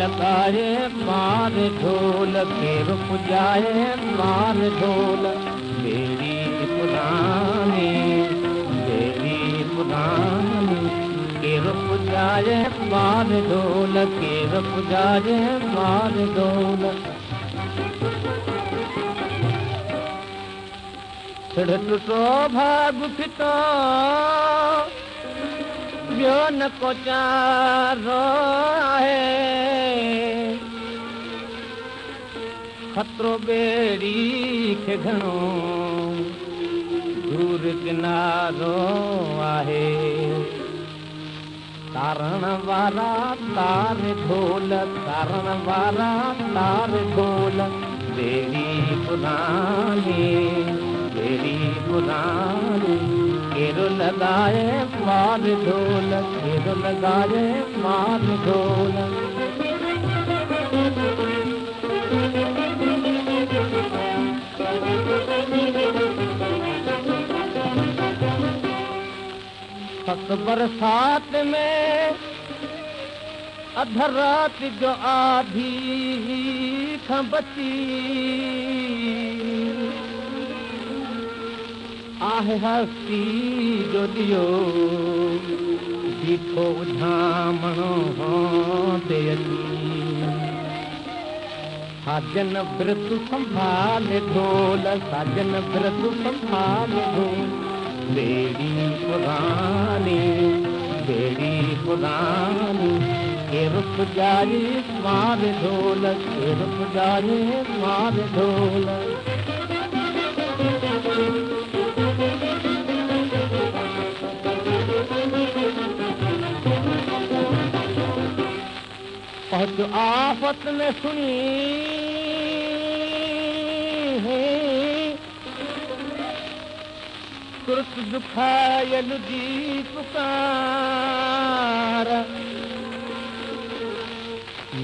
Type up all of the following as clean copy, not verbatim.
लगाए मार ढोल केर पुजाए मार ढोल बेड़ी पुरानी केर पुजाए मार ढोल केर पुजाए मार ढोल टुटो भाग फितो ॿियो न को चारो आहे खतरो ॿेड़ी खे घणो दूर किनारो आहे तारण वारा तार ढोल तारण वारा तार ढोल ॿेड़ी पुरानी केरो लगाए मार ढोल केरो लगाए मार ढोल फक बरसात में अध रात जो आधी खां बची आहे हस्ती जो दियो बीठो झामणो होंदे साजन व्रत संभाले ढोल साजन व्रत संभाले ढोल बेड़ी पुरानी के रुक जाए मार ढोल के रुक जाए मार ढोल पहुँच आफत में सुनी तुरत दुखायल जी पुकार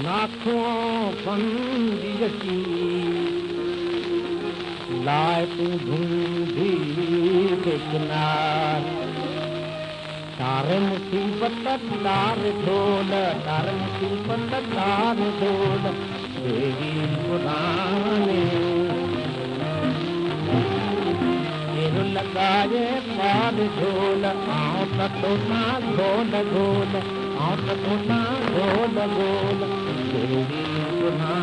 नाखों बंदी अची लाए तू ढूंढी के किनार तार मुसीबत तार ढोल तार मुसीबत तार ढोल बेड़ी पुरानी केरो लगाए मार ढोल आओ तोना ढोल ढोल आओ तोना ढोल ढोल बेड़ी पुरानी